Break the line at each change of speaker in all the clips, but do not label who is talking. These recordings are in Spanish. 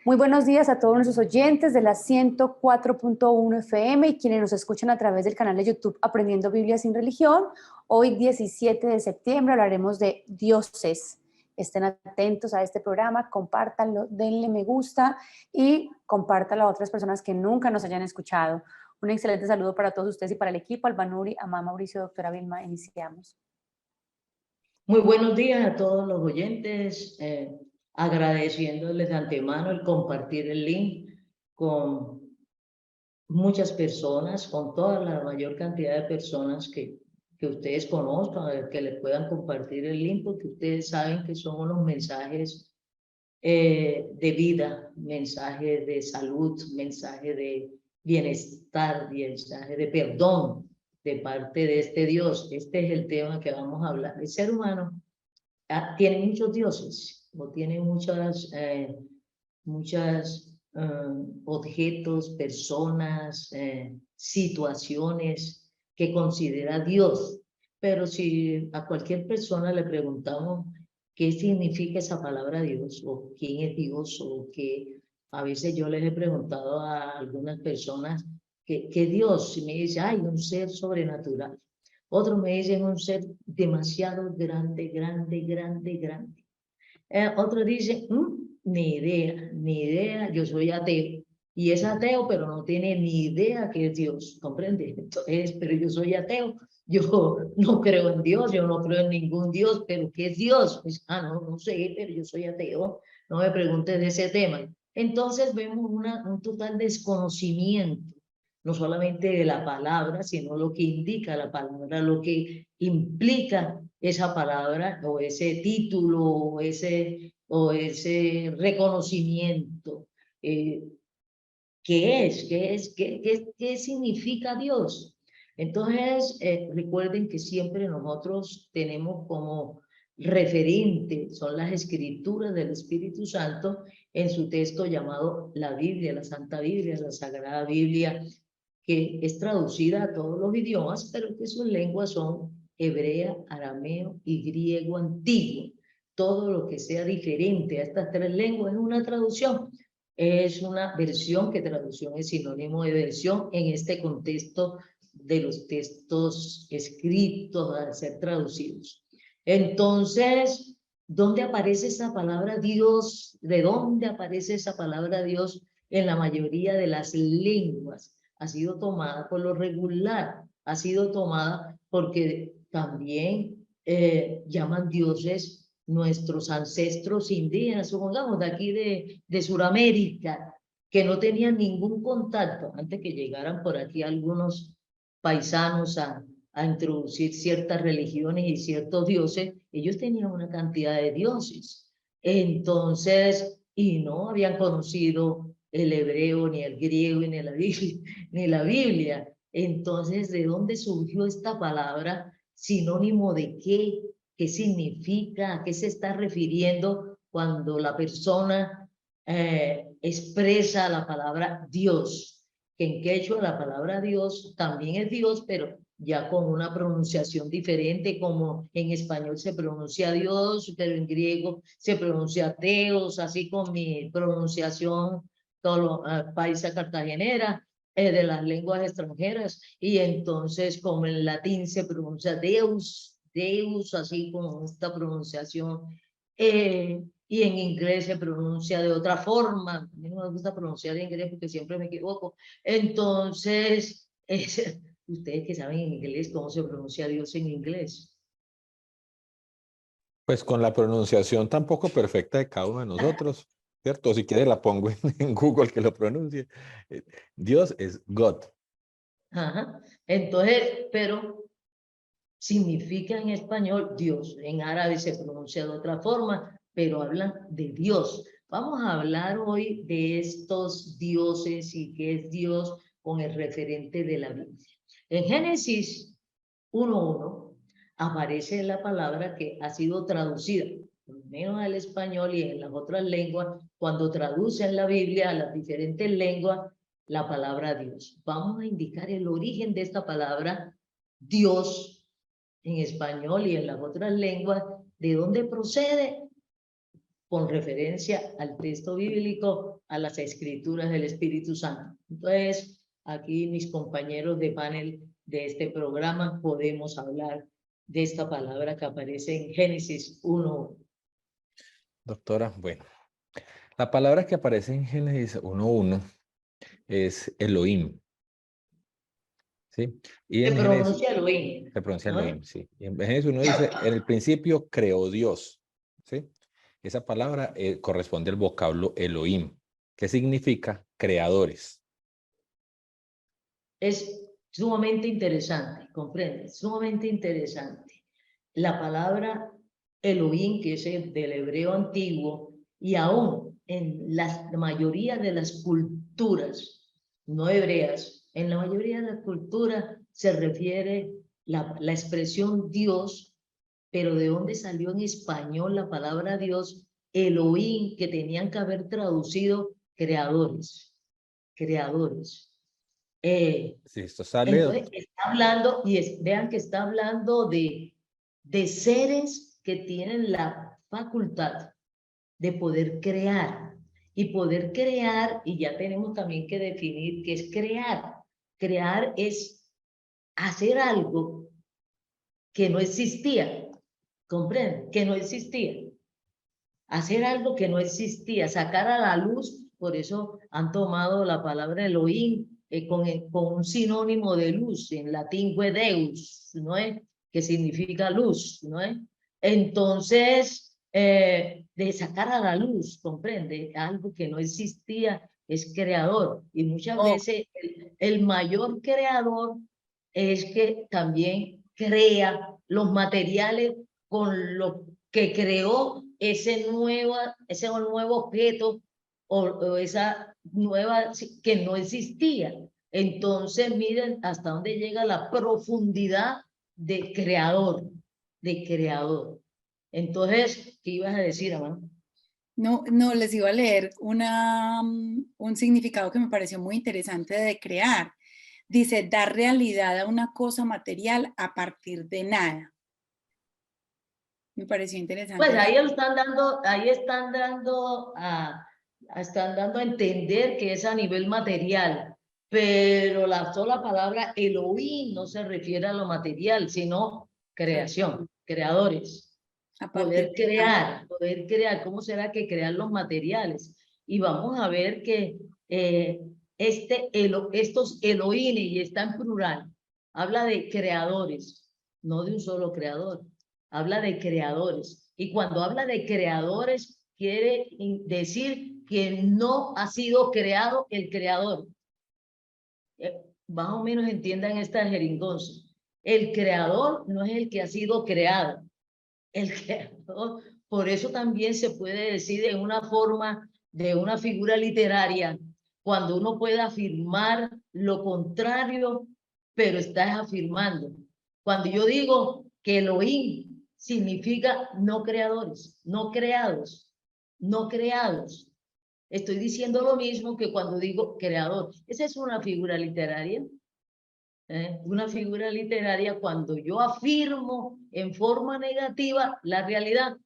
Muy buenos días a todos nuestros oyentes de la 104.1 FM y quienes nos escuchan a través del canal de YouTube Aprendiendo Biblia sin Religión. Hoy, 17 de septiembre, hablaremos de dioses. Estén atentos a este programa, compártanlo, denle me gusta y compártanlo a otras personas que nunca nos hayan escuchado. Un excelente saludo para todos ustedes y para el equipo. Albanuri, Amá, Mauricio, doctora Vilma, iniciamos.
Muy buenos días a todos los oyentes, agradeciéndoles de antemano el compartir el link con muchas personas, con toda la mayor cantidad de personas que ustedes conozcan, que les puedan compartir el link, porque ustedes saben que son unos mensajes de vida, mensajes de salud, mensajes de bienestar, mensajes de perdón de parte de este Dios. Este es el tema que vamos a hablar. El ser humano tiene muchos dioses, o tiene muchos objetos, personas, situaciones que considera Dios. Pero si a cualquier persona le preguntamos qué significa esa palabra Dios, o quién es Dios, o qué, a veces yo les he preguntado a algunas personas ¿qué Dios? Y me dice, ay, un ser sobrenatural. Otros me dicen un ser demasiado grande, grande, grande, grande. Otros dicen, ni idea, yo soy ateo. Y es ateo, pero no tiene ni idea que es Dios, ¿comprende? Entonces, pero yo soy ateo, yo no creo en Dios, yo no creo en ningún Dios, pero ¿qué es Dios? Pues, no sé, pero yo soy ateo, no me preguntes de ese tema. Entonces vemos un total desconocimiento, no solamente de la palabra, sino lo que indica la palabra, lo que implica esa palabra, o ese título, o ese reconocimiento. ¿Qué significa Dios? Entonces, recuerden que siempre nosotros tenemos como referente, son las escrituras del Espíritu Santo en su texto llamado la Biblia, la Santa Biblia, la Sagrada Biblia, que es traducida a todos los idiomas, pero que sus lenguas son hebrea, arameo y griego antiguo. Todo lo que sea diferente a estas tres lenguas es una traducción. Es una versión, que traducción es sinónimo de versión en este contexto de los textos escritos al ser traducidos. Entonces, ¿dónde aparece esa palabra Dios? ¿De dónde aparece esa palabra Dios en la mayoría de las lenguas? Ha sido tomada por lo regular, ha sido tomada porque también llaman dioses nuestros ancestros indígenas, supongamos de aquí de Sudamérica, que no tenían ningún contacto antes que llegaran por aquí algunos paisanos a introducir ciertas religiones y ciertos dioses. Ellos tenían una cantidad de dioses, entonces, y no habían conocido el hebreo, ni el griego, ni la Biblia. Entonces, ¿de dónde surgió esta palabra? Sinónimo de qué significa, a qué se está refiriendo cuando la persona expresa la palabra Dios, que en quechua la palabra Dios también es Dios, pero ya con una pronunciación diferente, como en español se pronuncia Dios, pero en griego se pronuncia Teos, así con mi pronunciación paisa cartagenera, de las lenguas extranjeras, y entonces como en latín se pronuncia Deus, así como esta pronunciación, y en inglés se pronuncia de otra forma. A mí no me gusta pronunciar en inglés porque siempre me equivoco. Entonces, ustedes que saben en inglés, ¿cómo se pronuncia Dios en inglés?
Pues con la pronunciación tampoco perfecta de cada uno de nosotros, ¿cierto? Si quieres la pongo en Google que lo pronuncie. Dios es God.
Ajá. Entonces, pero significa en español Dios. En árabe se pronuncia de otra forma, pero hablan de Dios. Vamos a hablar hoy de estos dioses y qué es Dios con el referente de la Biblia. En Génesis 1:1 aparece la palabra que ha sido traducida, por lo menos al español y en las otras lenguas, cuando traducen la Biblia a las diferentes lenguas, la palabra Dios. Vamos a indicar el origen de esta palabra Dios en español y en las otras lenguas, de dónde procede, con referencia al texto bíblico, a las escrituras del Espíritu Santo. Entonces, aquí mis compañeros de panel de este programa podemos hablar de esta palabra que aparece en Génesis 1.
Doctora, bueno, la palabra que aparece en Génesis 1:1 es Elohim, ¿sí? Y
Se
en Génesis
pronuncia Elohim,
se pronuncia
¿no?
Elohim, sí. Y en Génesis 1 dice, en el principio creó Dios, ¿sí? Esa palabra corresponde al vocablo Elohim, que significa creadores.
Es sumamente interesante, ¿comprende? Sumamente interesante. La palabra Elohim, que es del hebreo antiguo, y aún en la mayoría de las culturas no hebreas, en la mayoría de las culturas se refiere la expresión Dios, pero ¿de dónde salió en español la palabra Dios? Elohim, que tenían que haber traducido creadores, creadores.
Sí, esto sale,
Entonces está hablando, vean que está hablando de seres que tienen la facultad de poder crear. Y poder crear, y ya tenemos también que definir qué es crear. Crear es hacer algo que no existía. ¿Comprenden? Que no existía. Hacer algo que no existía, sacar a la luz, por eso han tomado la palabra Elohim con un sinónimo de luz, en latín fue Deus, ¿no es? Que significa luz, ¿no es? Entonces, de sacar a la luz, comprende, algo que no existía es creador, y muchas
Oh,
veces el mayor creador es que también crea los materiales con lo que creó ese nuevo objeto o esa nueva que no existía. Entonces, miren hasta dónde llega la profundidad de creador, de creador. Entonces, ¿qué ibas a decir, Amanda?
No, no, les iba a leer un significado que me pareció muy interesante de crear. Dice, dar realidad a una cosa material a partir de nada. Me pareció interesante.
Pues ahí están dando, están dando a entender que es a nivel material, pero la sola palabra Elohim no se refiere a lo material, sino creación, creadores.
A partir de nada.
Poder crear, ¿cómo será que crear los materiales? Y vamos a ver que estos Elohim, y está en plural, habla de creadores, no de un solo creador, habla de creadores. Y cuando habla de creadores, quiere decir que no ha sido creado el creador. Más o menos entiendan esta jeringonza. El creador no es el que ha sido creado. El creador, por eso también se puede decir en una forma de una figura literaria, cuando uno puede afirmar lo contrario, pero estás afirmando. Cuando yo digo que Elohim significa no creadores, no creados, no creados. Estoy diciendo lo mismo que cuando digo creador. Esa es una figura literaria. Una figura literaria cuando yo afirmo en forma negativa la realidad.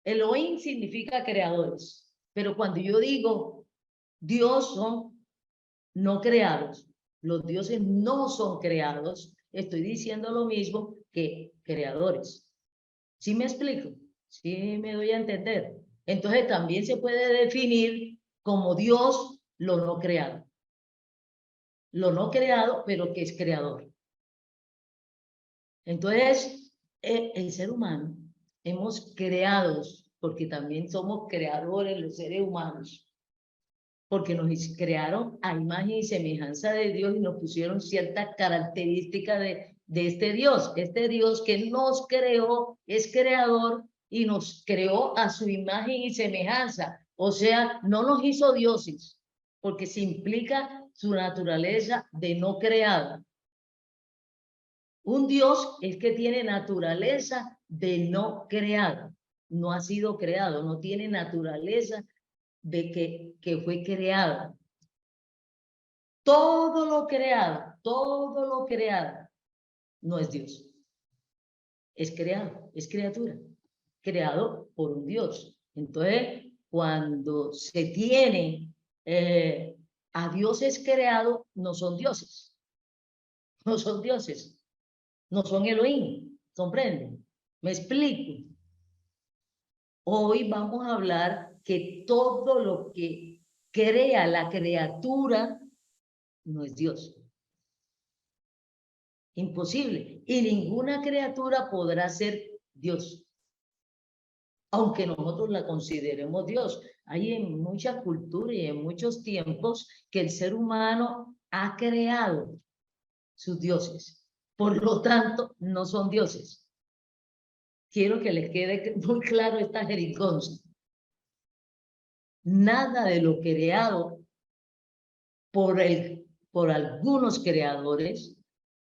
Elohim significa creadores, pero cuando yo digo Dios son no creados, los dioses no son creados, estoy diciendo lo mismo que creadores. ¿Sí me explico? ¿Sí me doy a entender? Entonces también se puede definir como Dios lo no creado. Lo no creado, pero que es creador. Entonces, el ser humano, hemos creado, porque también somos creadores los seres humanos, porque nos crearon a imagen y semejanza de Dios y nos pusieron ciertas características de este Dios que nos creó, es creador y nos creó a su imagen y semejanza. O sea, no nos hizo dioses, porque se implica su naturaleza de no creada. Un Dios es que tiene naturaleza de no creado, no ha sido creado, no tiene naturaleza de que fue creado. Todo lo creado, no es Dios. Es creado, es criatura, creado por un Dios. Entonces, cuando se tiene a dioses creados, no son dioses. No son dioses. No son Elohim. ¿Comprenden? ¿Me explico? Hoy vamos a hablar que todo lo que crea la criatura no es Dios. Imposible. Y ninguna criatura podrá ser Dios. Aunque nosotros la consideremos Dios. Hay en muchas culturas y en muchos tiempos que el ser humano ha creado sus dioses. Por lo tanto, no son dioses. Quiero que les quede muy claro esta jerigonza. Nada de lo creado por algunos creadores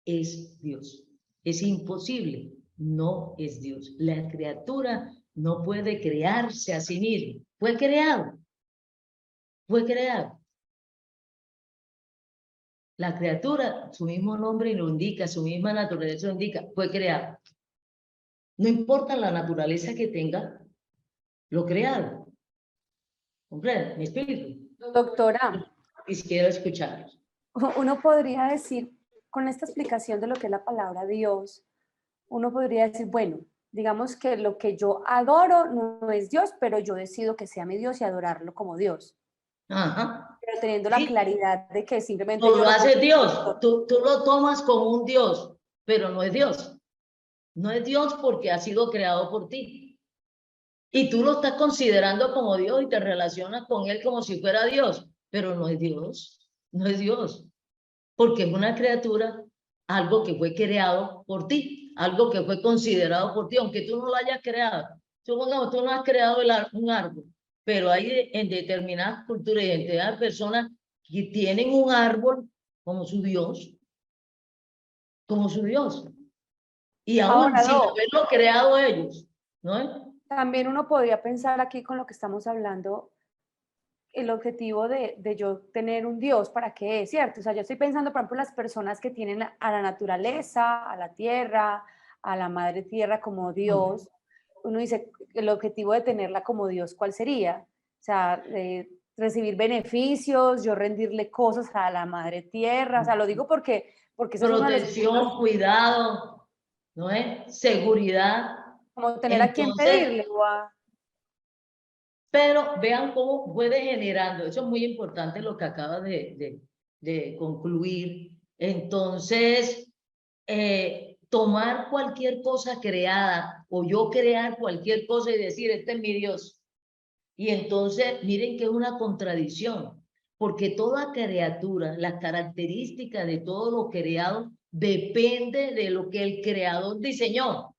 es Dios. Es imposible. No es Dios. La criatura no puede crearse a sí mismo. Fue creado. Fue creado. La criatura, su mismo nombre lo indica, su misma naturaleza lo indica, fue creado. No importa la naturaleza que tenga, lo creado. ¿Comprende? ¿Me explico?
Doctora,
Quisiera escucharlos.
uno podría decir, con esta explicación de lo que es la palabra Dios, uno podría decir, bueno, digamos que lo que yo adoro no es Dios, pero yo decido que sea mi Dios y adorarlo como Dios.
Ajá.
Pero teniendo
Sí.
la claridad de que simplemente
No
yo
lo hace
pongo-
Dios. Tú lo tomas como un Dios, pero no es Dios. No es Dios porque ha sido creado por ti. Y tú lo estás considerando como Dios y te relacionas con él como si fuera Dios, pero no es Dios. No es Dios. Porque es una criatura, algo que fue creado por ti, algo que fue considerado por ti, aunque tú no lo hayas creado. Supongamos, tú no has creado un árbol, pero hay en determinadas culturas y en determinadas personas que tienen un árbol como su Dios, como su Dios. Y aún
Ahora,
sin haberlo creado ellos, ¿no?
también uno podría pensar aquí con lo que estamos hablando, el objetivo de yo tener un Dios, ¿para qué es? ¿Cierto? O sea, yo estoy pensando, por ejemplo, las personas que tienen a la naturaleza, a la tierra, a la madre tierra como Dios. Uno dice, el objetivo de tenerla como Dios, ¿cuál sería? O sea, recibir beneficios, yo rendirle cosas a la madre tierra. O sea, lo digo porque ese es uno de los
Protección, cuidado, ¿no es? Seguridad.
como tener a quien
Entonces,
pedirle o a...
pero vean cómo puede generando, eso es muy importante lo que acaba de concluir. Entonces, tomar cualquier cosa creada o yo crear cualquier cosa y decir, este es mi Dios. Y entonces, miren que es una contradicción, porque toda criatura, las características de todo lo creado depende de lo que el creador diseñó.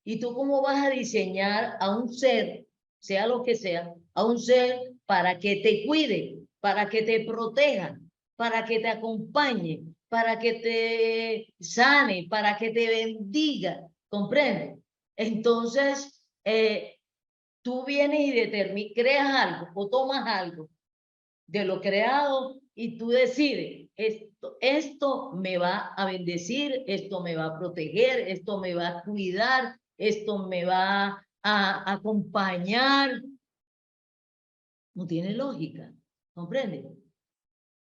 ¿Y tú cómo vas a diseñar a un ser, sea lo que sea, a un ser para que te cuide, para que te proteja, para que te acompañe, para que te sane, para que te bendiga? ¿Comprende? Entonces, tú vienes y creas algo o tomas algo de lo creado y tú decides, esto me va a bendecir, esto me va a proteger, esto me va a cuidar, esto me va a acompañar. No tiene lógica, ¿comprende?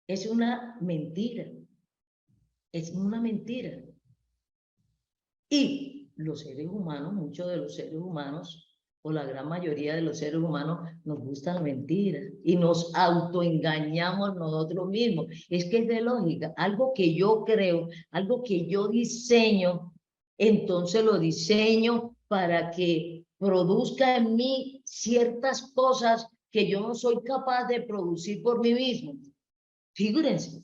Es una mentira. Es una mentira. Y los seres humanos, muchos de los seres humanos, o la gran mayoría de los seres humanos, nos gusta la mentira y nos autoengañamos nosotros mismos. Es que es de lógica. Algo que yo creo, algo que yo diseño, entonces lo diseño para que produzca en mí ciertas cosas que yo no soy capaz de producir por mí mismo. Figúrense.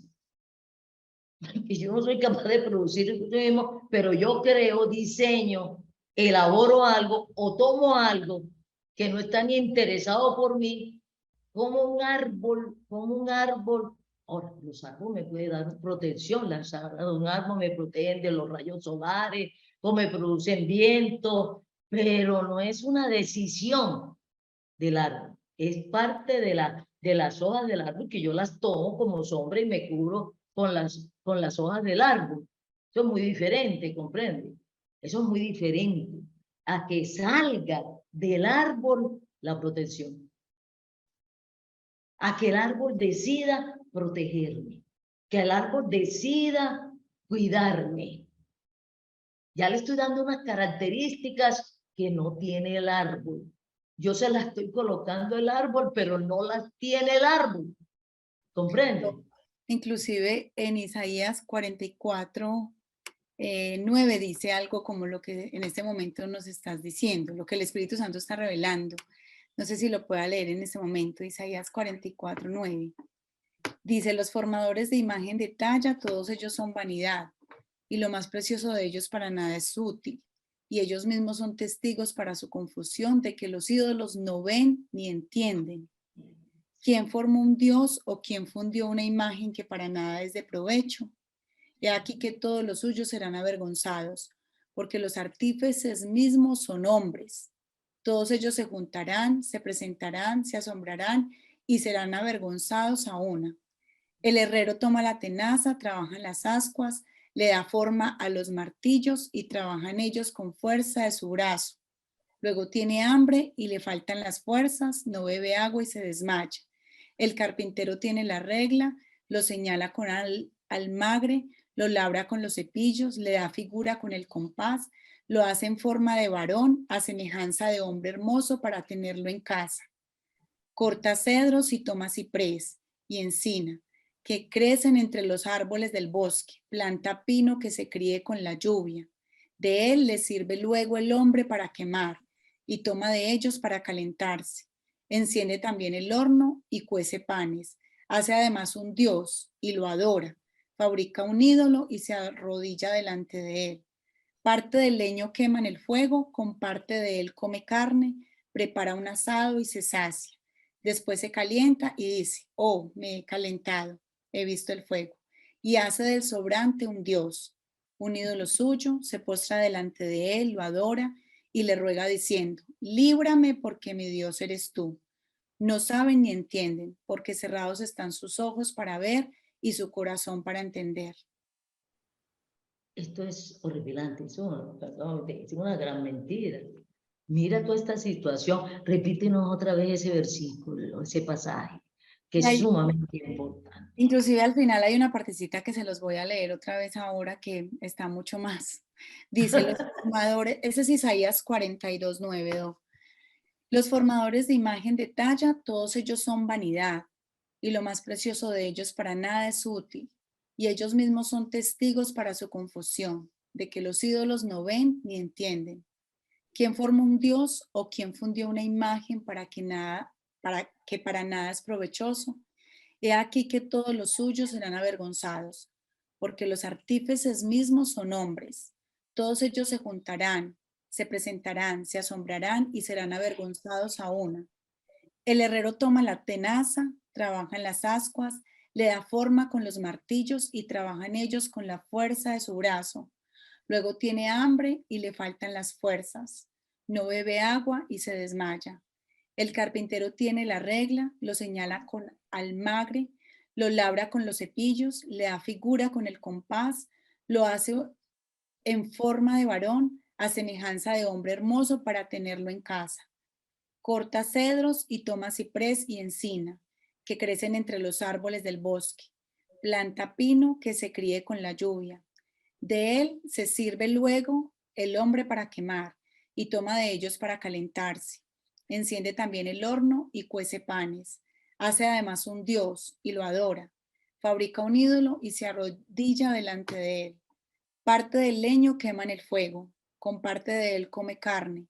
Que yo no soy capaz de producir eso mismo, pero yo creo, diseño, elaboro algo o tomo algo que no está ni interesado por mí, como un árbol, como un árbol. Ahora, los árboles me pueden dar protección, las un árbol me protegen de los rayos solares, o me producen viento, pero no es una decisión del árbol, es parte de las hojas del árbol que yo las tomo como sombra y me cubro con las hojas del árbol. Eso es muy diferente, ¿comprende? Eso es muy diferente a que salga del árbol la protección. A que el árbol decida protegerme, que el árbol decida cuidarme. Ya le estoy dando unas características que no tiene el árbol. Yo se las estoy colocando el árbol, pero no las tiene el árbol. ¿Comprende?
Inclusive en Isaías 44, 9 dice algo como lo que en este momento nos estás diciendo, lo que el Espíritu Santo está revelando. No sé si lo pueda leer en este momento, Isaías 44, 9. Dice, los formadores de imagen de talla, todos ellos son vanidad, y lo más precioso de ellos para nada es útil. Y ellos mismos son testigos para su confusión de que los ídolos no ven ni entienden. ¿Quién formó un dios o quién fundió una imagen que para nada es de provecho? He aquí que todos los suyos serán avergonzados, porque los artífices mismos son hombres. Todos ellos se juntarán, se presentarán, se asombrarán y serán avergonzados a una. El herrero toma la tenaza, trabaja en las ascuas, le da forma a los martillos y trabaja en ellos con fuerza de su brazo. Luego tiene hambre y le faltan las fuerzas, no bebe agua y se desmaya. El carpintero tiene la regla, lo señala con almagre, lo labra con los cepillos, le da figura con el compás, lo hace en forma de varón, a semejanza de hombre hermoso para tenerlo en casa. Corta cedros y toma ciprés y encina, que crecen entre los árboles del bosque, planta pino que se críe con la lluvia. De él le sirve luego el hombre para quemar, y toma de ellos para calentarse. Enciende también el horno y cuece panes. Hace además un dios y lo adora. Fabrica un ídolo y se arrodilla delante de él. Parte del leño quema en el fuego, con parte de él come carne, prepara un asado y se sacia. Después se calienta y dice, oh, me he calentado, he visto el fuego. Y hace del sobrante un dios, un ídolo suyo, se postra delante de él, lo adora y le ruega diciendo, líbrame porque mi Dios eres tú. No saben ni entienden, porque cerrados están sus ojos para ver y su corazón para entender.
Esto es horripilante, es una gran mentira. Mira toda esta situación, repítenos otra vez ese versículo, ese pasaje, que es sumamente importante.
Inclusive al final hay una partecita que se los voy a leer otra vez ahora que está mucho más. Dice, los formadores, ese es Isaías 42, 9. Los formadores de imagen de talla, todos ellos son vanidad, y lo más precioso de ellos para nada es útil, y ellos mismos son testigos para su confusión, de que los ídolos no ven ni entienden. ¿Quién formó un dios o quién fundió una imagen para nada es provechoso? He aquí que todos los suyos serán avergonzados, porque los artífices mismos son hombres. Todos ellos se juntarán, se presentarán, se asombrarán y serán avergonzados a una. El herrero toma la tenaza, trabaja en las ascuas, le da forma con los martillos y trabaja en ellos con la fuerza de su brazo. Luego tiene hambre y le faltan las fuerzas. No bebe agua y se desmaya. El carpintero tiene la regla, lo señala con almagre, lo labra con los cepillos, le da figura con el compás, lo hace en forma de varón, a semejanza de hombre hermoso para tenerlo en casa. Corta cedros y toma ciprés y encina, que crecen entre los árboles del bosque. Planta pino que se críe con la lluvia. De él se sirve luego el hombre para quemar y toma de ellos para calentarse. Enciende también el horno y cuece panes. Hace además un dios y lo adora. Fabrica un ídolo y se arrodilla delante de él. Parte del leño quema en el fuego. Con parte de él come carne.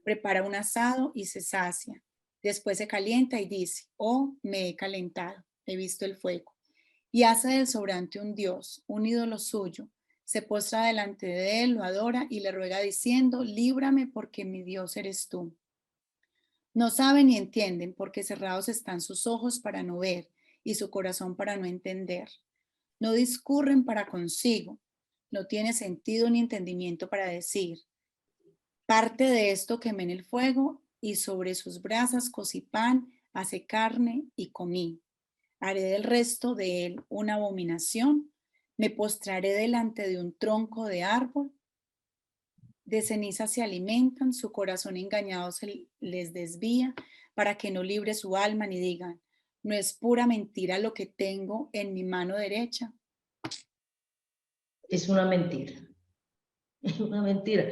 Prepara un asado y se sacia. Después se calienta y dice, oh, me he calentado, he visto el fuego. Y hace del sobrante un dios, un ídolo suyo. Se postra delante de él, lo adora y le ruega diciendo, líbrame porque mi Dios eres tú. No saben ni entienden porque cerrados están sus ojos para no ver y su corazón para no entender. No discurren para consigo. No tiene sentido ni entendimiento para decir. Parte de esto quemé en el fuego y sobre sus brasas cocí pan, hace carne y comí. Haré del resto de él una abominación. Me postraré delante de un tronco de árbol. De ceniza se alimentan, su corazón engañado se les desvía, para que no libre su alma ni digan, no es pura mentira lo que tengo en mi mano derecha.
Es una mentira. Es una mentira.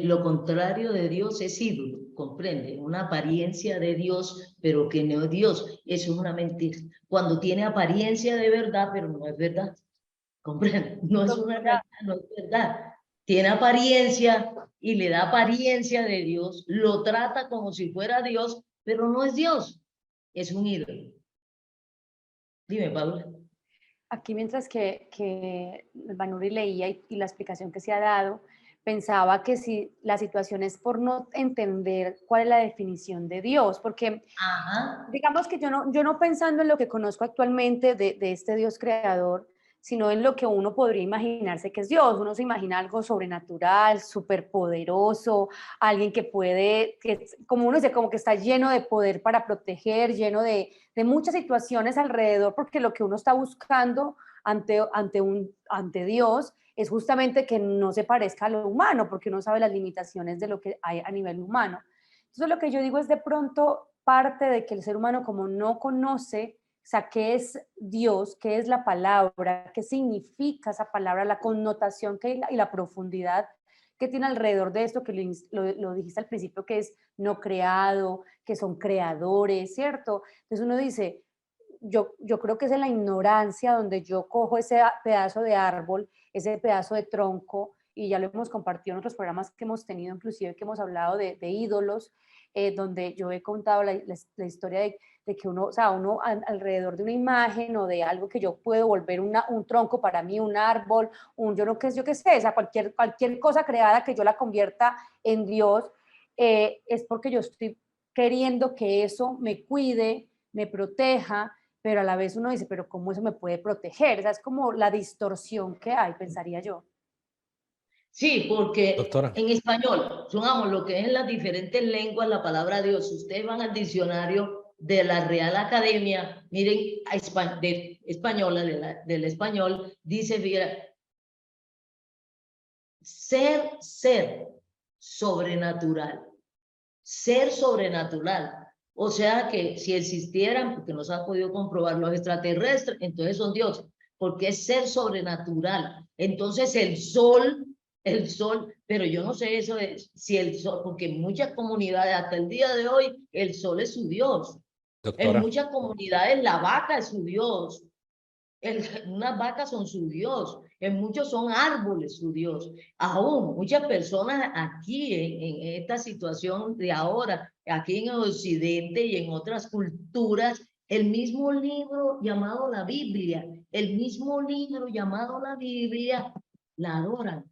Lo contrario de Dios es ídolo, comprende, una apariencia de Dios, pero que no es Dios. Eso es una mentira. Cuando tiene apariencia de verdad, pero no es verdad. Comprende, no es una realidad, no es verdad. Tiene apariencia y le da apariencia de Dios, lo trata como si fuera Dios, pero no es Dios, es un ídolo. Dime, Paula.
Aquí mientras que Vanuri leía y la explicación que se ha dado, pensaba que si la situación es por no entender cuál es la definición de Dios, porque
Ajá.
digamos que yo no pensando en lo que conozco actualmente de este Dios creador, sino en lo que uno podría imaginarse que es Dios. Uno se imagina algo sobrenatural, superpoderoso, alguien que puede, como uno dice, como que está lleno de poder para proteger, lleno de muchas situaciones alrededor, porque lo que uno está buscando ante Dios es justamente que no se parezca a lo humano, porque uno sabe las limitaciones de lo que hay a nivel humano. Entonces lo que yo digo es de pronto parte de que el ser humano como no conoce, o sea, qué es Dios, qué es la palabra, qué significa esa palabra, la connotación y la profundidad que tiene alrededor de esto, que lo dijiste al principio, que es no creado, que son creadores, ¿cierto? Entonces uno dice, yo creo que es en la ignorancia donde yo cojo ese pedazo de árbol, ese pedazo de tronco, y ya lo hemos compartido en otros programas que hemos tenido, inclusive que hemos hablado de ídolos, donde yo he contado la historia de que uno, o sea, uno alrededor de una imagen o de algo que yo puedo volver un tronco para mí, un árbol, yo qué sé, o sea, cualquier cosa creada que yo la convierta en Dios, es porque yo estoy queriendo que eso me cuide, me proteja, pero a la vez uno dice, pero ¿cómo eso me puede proteger? O sea, es como la distorsión que hay, pensaría yo.
Sí, porque
Doctora.
en español, sumamos lo que es en las diferentes lenguas la palabra Dios. Ustedes van al diccionario de la Real Academia, miren, española, del español, dice, mira, ser, sobrenatural, ser sobrenatural. O sea que si existieran, porque nos ha podido comprobar los extraterrestres, entonces son dioses, porque es ser sobrenatural. Entonces el sol, pero yo no sé eso es, si el sol, porque en muchas comunidades, hasta el día de hoy, el sol es su Dios. En
Doctora.
muchas comunidades la vaca es su Dios. Unas vacas son su Dios, en muchos son árboles su Dios. Aún muchas personas aquí en esta situación de ahora, aquí en el occidente y en otras culturas, el mismo libro llamado la Biblia, la adoran,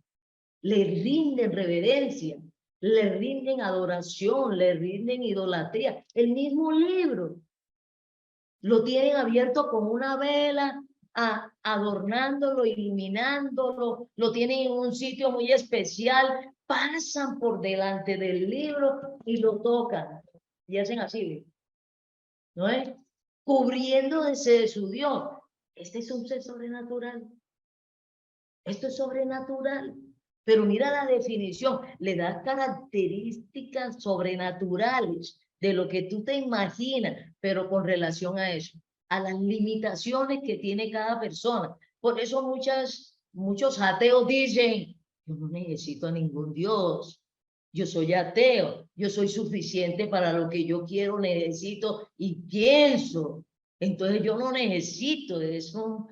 le rinden reverencia, le rinden adoración, le rinden idolatría. El mismo libro lo tienen abierto con una vela, adornándolo, iluminándolo, lo tienen en un sitio muy especial, pasan por delante del libro y lo tocan y hacen así, ¿no es? Cubriéndose de su Dios. Este es un ser sobrenatural. Esto es sobrenatural. Pero mira la definición, le da características sobrenaturales de lo que tú te imaginas, pero con relación a eso, a las limitaciones que tiene cada persona. Por eso muchos ateos dicen, yo no necesito a ningún Dios, yo soy ateo, yo soy suficiente para lo que yo quiero, necesito y pienso. Entonces yo no necesito de eso.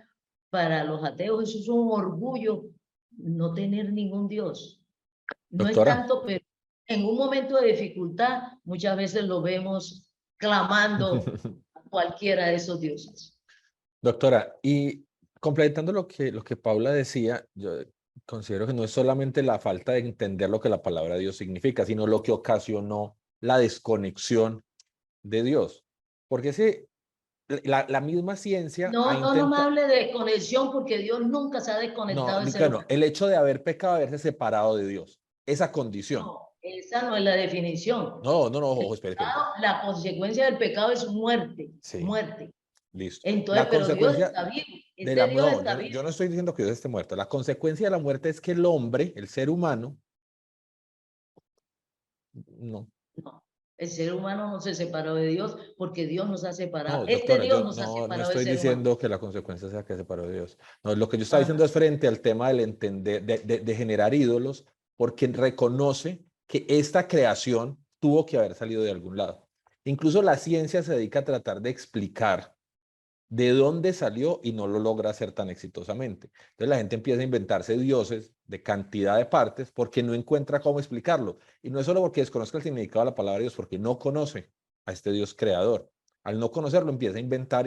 Para los ateos eso es un orgullo, no tener ningún Dios. No es
Doctora.
tanto, pero en un momento de dificultad muchas veces lo vemos clamando a cualquiera de esos dioses.
Doctora, y complementando lo que Paula decía, yo considero que no es solamente la falta de entender lo que la palabra Dios significa, sino lo que ocasionó la desconexión de Dios. Porque si la misma ciencia ha
No me
intentado...
hable de conexión porque Dios nunca se ha desconectado
No,
del ser
bueno,
humano.
el hecho de haber pecado, haberse separado de Dios, esa condición.
No, esa no es la definición.
No, ojo, espere.
La consecuencia del pecado es muerte,
Sí,
muerte.
listo.
Entonces,
La
pero Dios
consecuencia
está vivo,
de la...
Dios
No,
está vivo.
yo no estoy diciendo que Dios esté muerto. La consecuencia de la muerte es que el hombre, el ser humano, No.
No. El ser humano no se separó de Dios porque Dios nos ha separado.
No, doctora,
Dios
yo
nos ha
no
separado
estoy
del ser humano.
diciendo que la consecuencia sea que se separó de Dios. No, lo que yo estaba diciendo es frente al tema del entender, de generar ídolos, porque reconoce que esta creación tuvo que haber salido de algún lado. Incluso la ciencia se dedica a tratar de explicar de dónde salió y no lo logra hacer tan exitosamente. Entonces la gente empieza a inventarse dioses de cantidad de partes porque no encuentra cómo explicarlo. Y no es solo porque desconozca el significado de la palabra Dios, porque no conoce a este Dios creador. Al no conocerlo empieza a inventar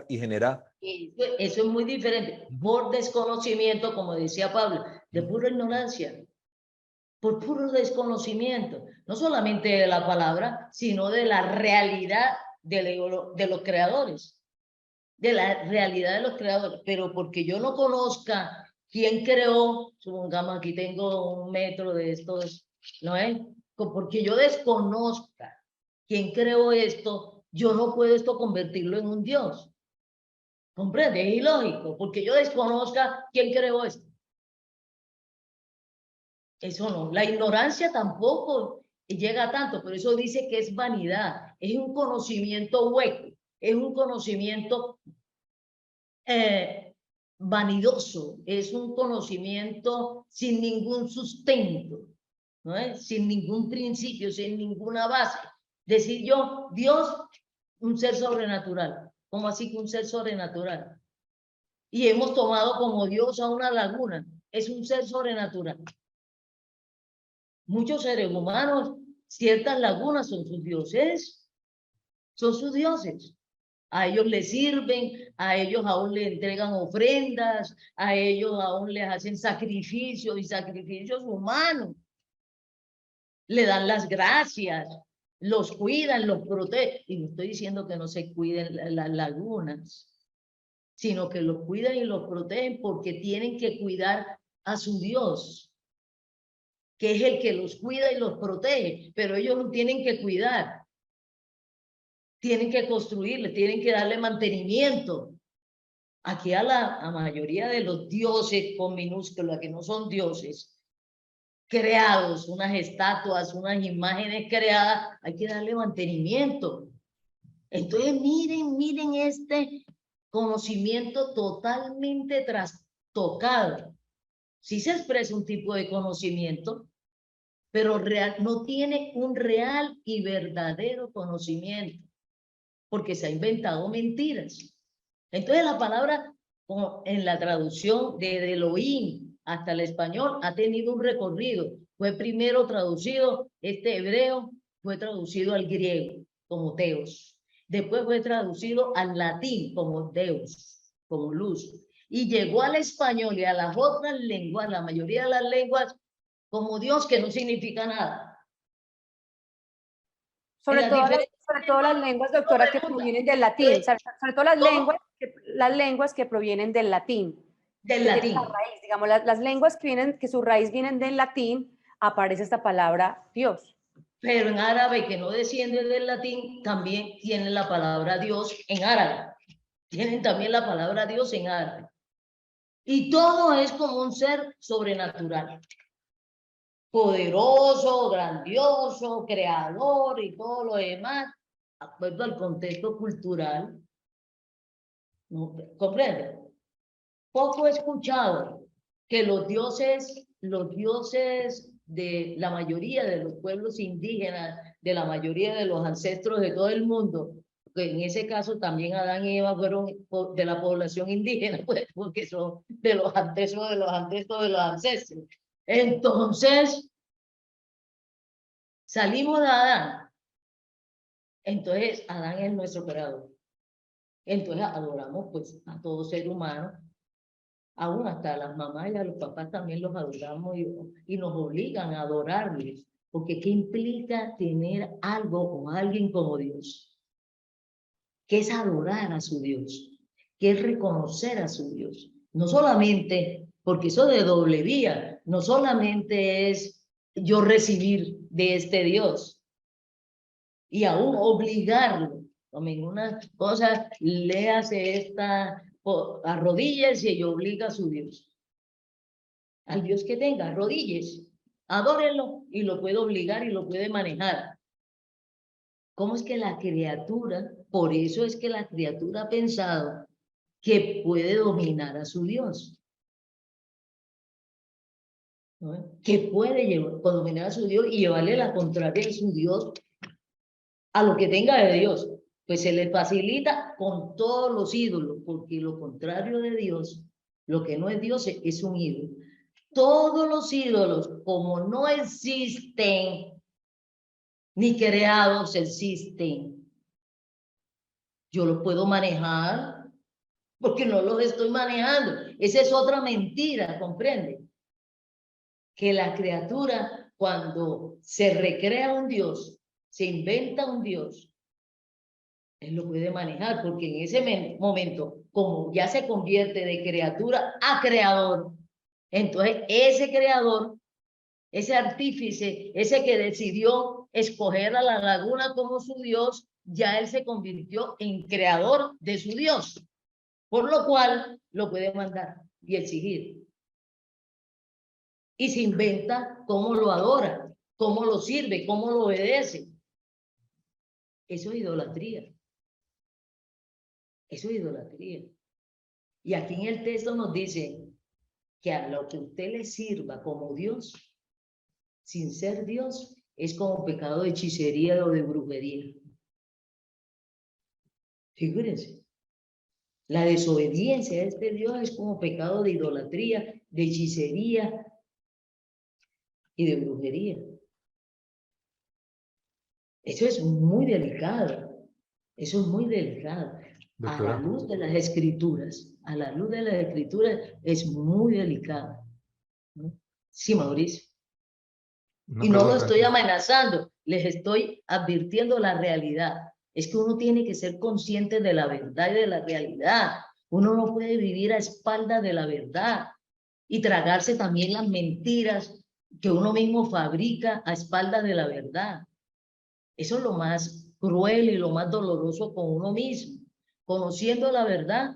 y genera...
Eso es muy diferente. Por desconocimiento, como decía Pablo, de pura ignorancia. Por puro desconocimiento. No solamente de la palabra, sino de la realidad de los creadores. De la realidad de los creadores, pero porque yo no conozca quién creó, supongamos aquí tengo 1 metro de estos, ¿no es? Porque yo desconozca quién creó esto, yo no puedo esto convertirlo en un Dios. ¿Comprende? Es ilógico, porque yo desconozca quién creó esto. Eso no, la ignorancia tampoco llega a tanto, pero eso dice que es vanidad, es un conocimiento hueco, es un conocimiento vanidoso, es un conocimiento sin ningún sustento, ¿no es? Sin ningún principio, sin ninguna base. Decir yo, Dios, un ser sobrenatural. ¿Cómo así que un ser sobrenatural? Y hemos tomado como Dios a una laguna. Es un ser sobrenatural. Muchos seres humanos, ciertas lagunas son sus dioses. Son sus dioses. A ellos les sirven, a ellos aún les entregan ofrendas, a ellos aún les hacen sacrificios y sacrificios humanos. Le dan las gracias, los cuidan, los protegen. Y no estoy diciendo que no se cuiden las lagunas, sino que los cuidan y los protegen porque tienen que cuidar a su Dios, que es el que los cuida y los protege, pero ellos no tienen que cuidar. Tienen que construirle, tienen que darle mantenimiento. Aquí a la mayoría de los dioses con minúscula, que no son dioses, creados, unas estatuas, unas imágenes creadas, hay que darle mantenimiento. Entonces miren este conocimiento totalmente trastocado. Sí se expresa un tipo de conocimiento, pero no tiene un real y verdadero conocimiento, porque se ha inventado mentiras. Entonces la palabra en la traducción de Elohim hasta el español ha tenido un recorrido. Fue primero traducido, este hebreo fue traducido al griego como Teos. Después fue traducido al latín como Deus, como luz. Y llegó al español y a las otras lenguas, la mayoría de las lenguas, como Dios, que no significa nada.
Sobre todo las lenguas, doctora, que provienen del latín, sobre todo las lenguas que provienen del latín.
Del latín.
Raíz, digamos, las lenguas que su raíz vienen del latín, aparece esta palabra Dios.
Pero en árabe, que no desciende del latín, también tienen la palabra Dios en árabe. Tienen también la palabra Dios en árabe. Y todo es como un ser sobrenatural. Poderoso, grandioso, creador y todo lo demás, de acuerdo al contexto cultural. ¿No? ¿Comprende? Poco he escuchado que los dioses de la mayoría de los pueblos indígenas, de la mayoría de los ancestros de todo el mundo, que en ese caso también Adán y Eva fueron de la población indígena, pues, porque son de los ancestros de los ancestros de los ancestros. Entonces, salimos de Adán. Entonces, Adán es nuestro creador. Entonces, adoramos pues a todo ser humano. Aún hasta a las mamás y a los papás también los adoramos y nos obligan a adorarles. Porque ¿qué implica tener algo o alguien como Dios? ¿Qué es adorar a su Dios? ¿Qué es reconocer a su Dios? No solamente, porque eso de doble vía, no solamente es yo recibir de este Dios y aún obligarlo. Tomen una cosa, léase esta, arrodíllese y obliga a su Dios. Al Dios que tenga, arrodíllese, adórenlo y lo puede obligar y lo puede manejar. ¿Cómo es que la criatura, por eso es que la criatura ha pensado que puede dominar a su Dios? ¿No? Que puede dominar a su Dios y llevarle la contraria de su Dios a lo que tenga de Dios. Pues se le facilita con todos los ídolos, porque lo contrario de Dios, lo que no es Dios es un ídolo. Todos los ídolos, como no existen, ni creados existen, yo los puedo manejar, porque no los estoy manejando. Esa es otra mentira, ¿comprende? Que la criatura, cuando se recrea un Dios, se inventa un Dios, él lo puede manejar, porque en ese momento, como ya se convierte de criatura a creador, entonces ese creador, ese artífice, ese que decidió escoger a la laguna como su Dios, ya él se convirtió en creador de su Dios, por lo cual lo puede mandar y exigir. Y se inventa cómo lo adora, cómo lo sirve, cómo lo obedece. Eso es idolatría. Eso es idolatría. Y aquí en el texto nos dice que a lo que usted le sirva como Dios, sin ser Dios, es como pecado de hechicería o de brujería. Figúrense. La desobediencia a este Dios es como pecado de idolatría, de hechicería y de brujería. Eso es muy delicado. Eso es muy delicado. A la
Doctora,
luz de las escrituras, a la luz de las escrituras es muy delicado. ¿No? Sí, Mauricio.
una
Y no lo
pregunta.
estoy amenazando, les estoy advirtiendo la realidad. Es que uno tiene que ser consciente de la verdad y de la realidad. Uno no puede vivir a espaldas de la verdad y tragarse también las mentiras que uno mismo fabrica a espaldas de la verdad. Eso es lo más cruel y lo más doloroso con uno mismo. Conociendo la verdad,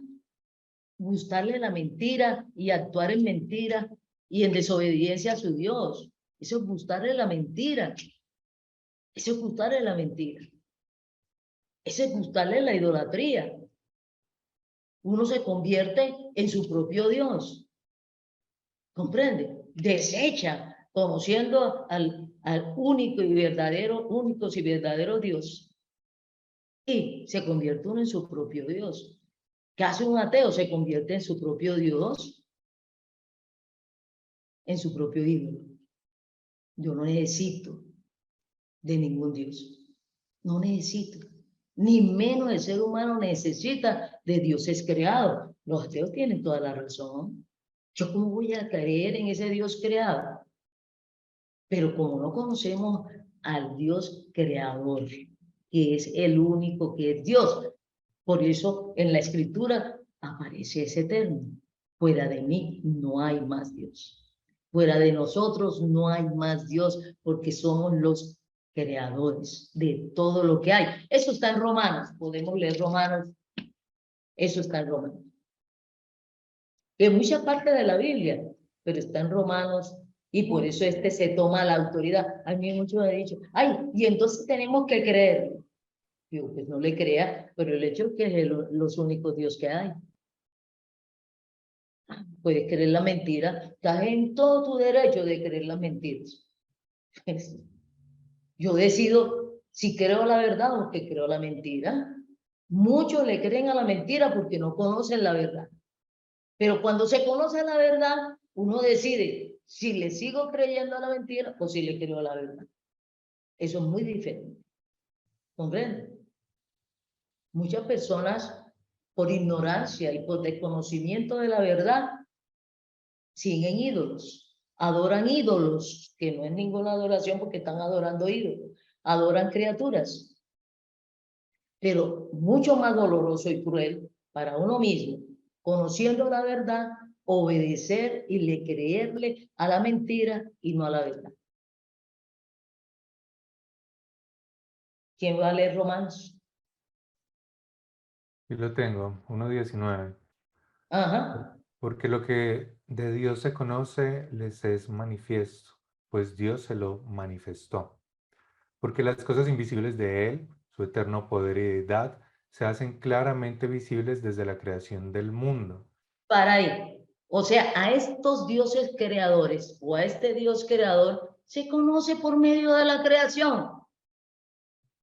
gustarle la mentira y actuar en mentira y en desobediencia a su Dios. Eso es gustarle la mentira. Eso es gustarle la mentira. Eso es gustarle la idolatría. Uno se convierte en su propio Dios. ¿Comprende? Desecha, conociendo al único y verdadero, únicos y verdadero Dios. Y se convierte uno en su propio Dios. ¿Qué hace un ateo? Se convierte en su propio Dios, en su propio ídolo. Yo no necesito de ningún Dios. No necesito. Ni menos el ser humano necesita de dioses creados. Los ateos tienen toda la razón. ¿Yo cómo voy a creer en ese Dios creado? Pero como no conocemos al Dios creador, que es el único que es Dios, por eso en la Escritura aparece ese término. Fuera de mí no hay más Dios. Fuera de nosotros no hay más Dios, porque somos los creadores de todo lo que hay. Eso está en Romanos. Podemos leer Romanos. Eso está en Romanos. En mucha parte de la Biblia, pero está en Romanos. Y por eso se toma la autoridad. A mí muchos me han dicho, ay, y entonces tenemos que creer. Digo, pues no le crea, pero el hecho es que es los únicos Dios que hay. Puedes creer la mentira, estás en todo tu derecho de creer las mentiras. Yo decido si creo la verdad o que creo la mentira. Muchos le creen a la mentira porque no conocen la verdad. Pero cuando se conoce la verdad, uno decide si le sigo creyendo a la mentira o si le creo a la verdad. Eso es muy diferente. ¿Comprenden? Muchas personas, por ignorancia y por desconocimiento de la verdad, siguen ídolos, adoran ídolos, que no es ninguna adoración porque están adorando ídolos, adoran criaturas. Pero mucho más doloroso y cruel para uno mismo, conociendo la verdad, obedecer y creerle a la mentira y no a la verdad. ¿Quién va a leer Romanos?
Yo lo tengo, 1:19.
Ajá.
Porque lo que de Dios se conoce les es manifiesto, pues Dios se lo manifestó. Porque las cosas invisibles de Él, su eterno poder y deidad, se hacen claramente visibles desde la creación del mundo.
Para ahí. O sea, a estos dioses creadores o a este Dios creador se conoce por medio de la creación.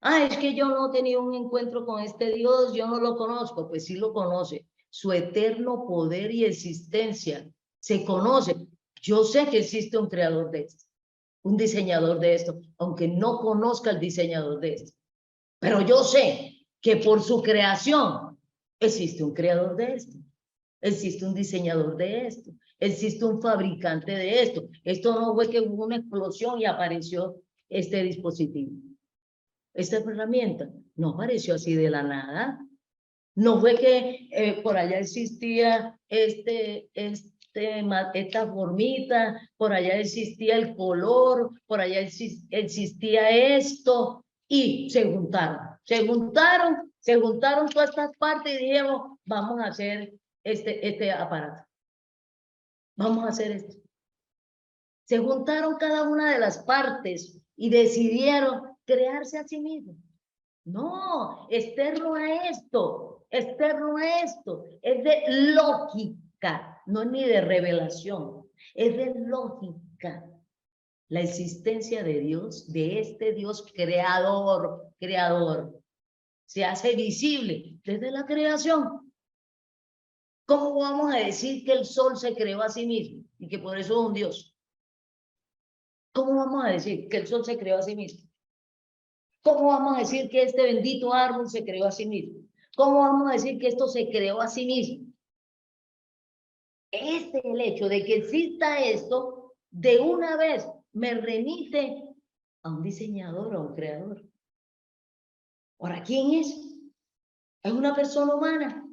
Ah, es que yo no he tenido un encuentro con este Dios, yo no lo conozco. Pues sí lo conoce. Su eterno poder y existencia se conoce. Yo sé que existe un creador de esto, un diseñador de esto, aunque no conozca el diseñador de esto. Pero yo sé que por su creación existe un creador de esto. Existe un diseñador de esto, existe un fabricante de esto. Esto no fue que hubo una explosión y apareció este dispositivo. Esta herramienta no apareció así de la nada. No fue que por allá existía esta formita, por allá existía el color, por allá existía esto, y se juntaron todas estas partes y dijeron, vamos a hacer este aparato. Vamos a hacer esto. Se juntaron cada una de las partes y decidieron crearse a sí mismos. No, externo a esto, es de lógica, no es ni de revelación, es de lógica. La existencia de Dios, de este Dios creador, se hace visible desde la creación. ¿Cómo vamos a decir que el sol se creó a sí mismo y que por eso es un Dios? ¿Cómo vamos a decir que el sol se creó a sí mismo? ¿Cómo vamos a decir que este bendito árbol se creó a sí mismo? ¿Cómo vamos a decir que esto se creó a sí mismo? El hecho de que exista esto, de una vez me remite a un diseñador, a un creador. Ahora, ¿quién es? ¿Es una persona humana?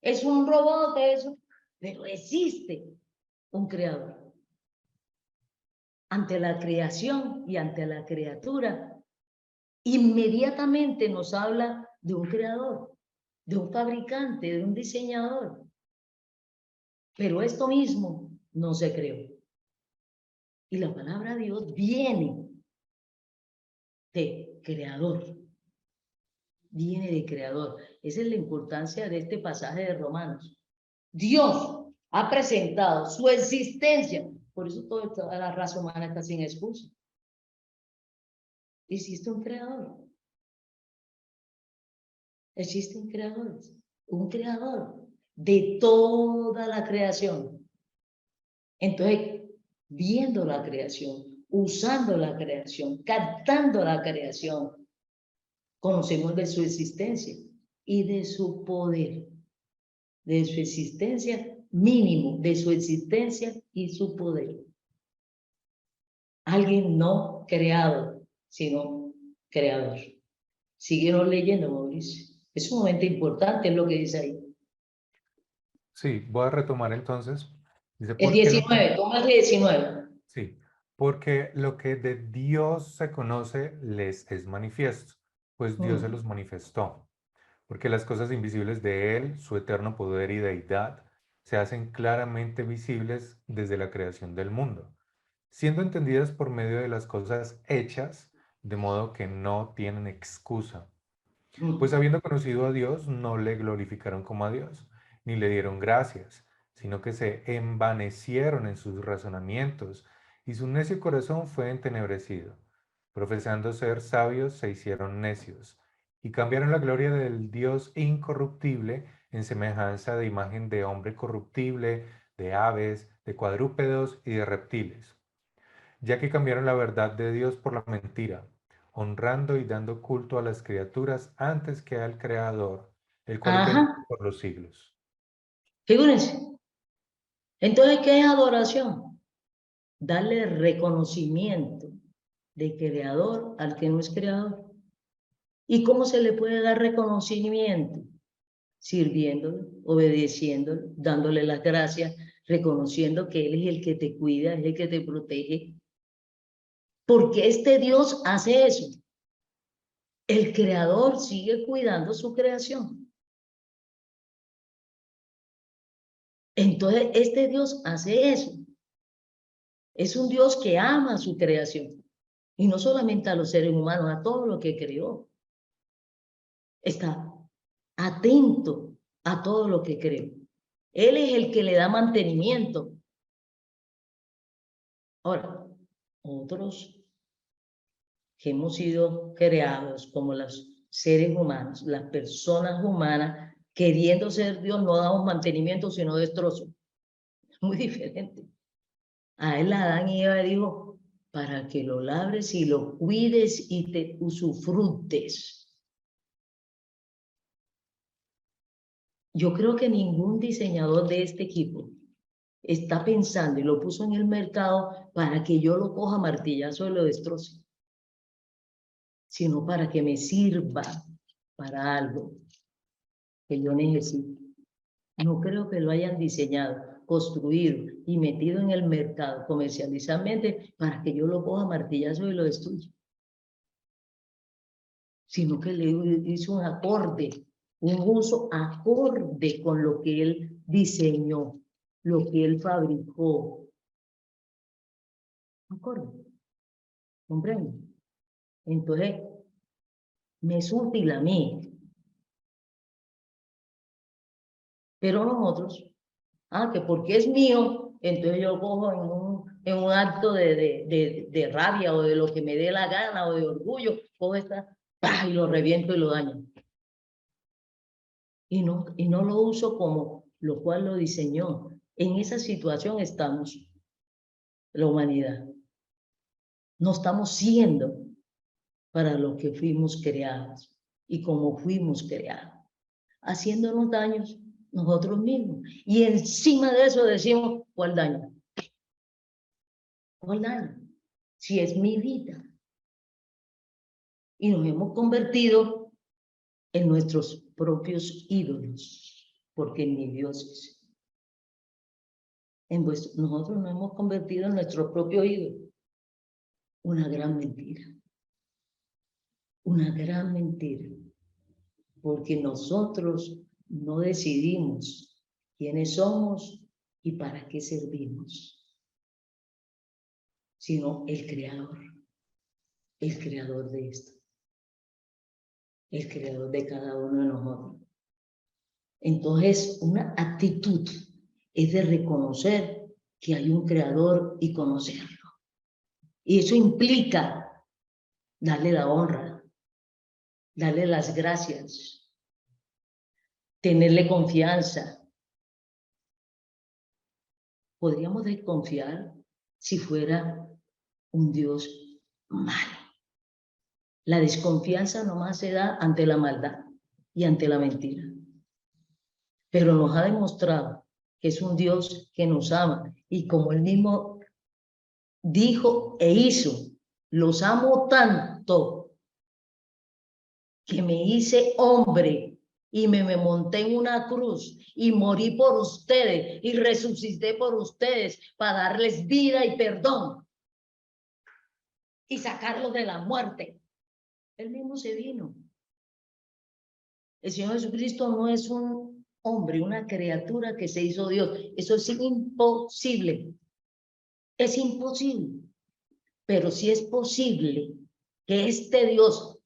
¿Es un robot? Pero existe un creador. Ante la creación y ante la criatura, inmediatamente nos habla de un creador, de un fabricante, de un diseñador. Pero esto mismo no se creó. Y la palabra Dios viene de creador. Viene de creador. Esa es la importancia de este pasaje de Romanos. Dios ha presentado su existencia. Por eso toda la raza humana está sin excusa. Existe un creador. Existen creadores. Un creador de toda la creación. Entonces, viendo la creación, usando la creación, captando la creación, conocemos de su existencia y de su poder, de su existencia mínimo, de su existencia y su poder. Alguien no creado, sino creador. Siguieron leyendo, Mauricio. Es sumamente importante lo que dice ahí.
Sí, voy a retomar entonces. Dice,
El
¿por qué lo
19, toma el 19.
Sí, porque lo que de Dios se conoce les es manifiesto, pues Dios se los manifestó. Porque las cosas invisibles de Él, su eterno poder y deidad, se hacen claramente visibles desde la creación del mundo, siendo entendidas por medio de las cosas hechas, de modo que no tienen excusa. Pues habiendo conocido a Dios, no le glorificaron como a Dios, ni le dieron gracias, sino que se envanecieron en sus razonamientos, y su necio corazón fue entenebrecido. Profesando ser sabios, se hicieron necios, y cambiaron la gloria del Dios incorruptible en semejanza de imagen de hombre corruptible, de aves, de cuadrúpedos y de reptiles, ya que cambiaron la verdad de Dios por la mentira, honrando y dando culto a las criaturas antes que al Creador, el cual es bendito
Ajá,
por los siglos.
figúrense. Entonces, ¿qué es adoración? Darle reconocimiento de creador al que no es creador. ¿Y cómo se le puede dar reconocimiento? Sirviéndole, obedeciéndole, dándole las gracias, reconociendo que Él es el que te cuida, es el que te protege. Porque este Dios hace eso. El creador sigue cuidando su creación. Entonces, este Dios hace eso. Es un Dios que ama a su creación. Y no solamente a los seres humanos, a todo lo que creó. Está atento a todo lo que creó. Él es el que le da mantenimiento. Ahora, otros que hemos sido creados como los seres humanos, las personas humanas, queriendo ser Dios, no damos mantenimiento, sino destrozo. Muy diferente. A él Adán y Eva dijo, para que lo labres y lo cuides y te usufrutes. Yo creo que ningún diseñador de este equipo está pensando y lo puso en el mercado para que yo lo coja martillazo y lo destroce, sino para que me sirva para algo que yo necesito. No creo que lo hayan diseñado, construido y metido en el mercado comercializadamente para que yo lo coja martillazo y lo destruya, sino que le hizo un acorde, un uso acorde con lo que él diseñó, lo que él fabricó. ¿Acorde? ¿Comprenden? Entonces, me es útil a mí. Pero nosotros, que porque es mío, entonces yo cojo en un acto de rabia o de lo que me dé la gana o de orgullo, cojo esta, y lo reviento y lo daño. Y no lo uso como lo cual lo diseñó. En esa situación estamos, la humanidad. No estamos siendo para lo que fuimos creados y como fuimos creados, haciéndonos daños nosotros mismos. Y encima de eso decimos, ¿cuál daño? ¿Cuál daño? Si es mi vida. Y nos hemos convertido en nuestros propios ídolos, porque ni dioses. Nosotros nos hemos convertido en nuestro propio ídolo. Una gran mentira. Una gran mentira. Porque nosotros no decidimos quiénes somos y para qué servimos, sino el creador de esto, el creador de cada uno de nosotros. Entonces, una actitud es de reconocer que hay un creador y conocerlo. Y eso implica darle la honra, darle las gracias, tenerle confianza. Podríamos desconfiar si fuera un Dios malo. La desconfianza nomás se da ante la maldad y ante la mentira. Pero nos ha demostrado que es un Dios que nos ama y como él mismo dijo e hizo, los amo tanto que me hice hombre y me monté en una cruz y morí por ustedes y resucité por ustedes para darles vida y perdón y sacarlos de la muerte. Él mismo se vino. El Señor Jesucristo no es un hombre, una criatura que se hizo Dios. Eso es imposible. Es imposible. Pero sí es posible que este Dios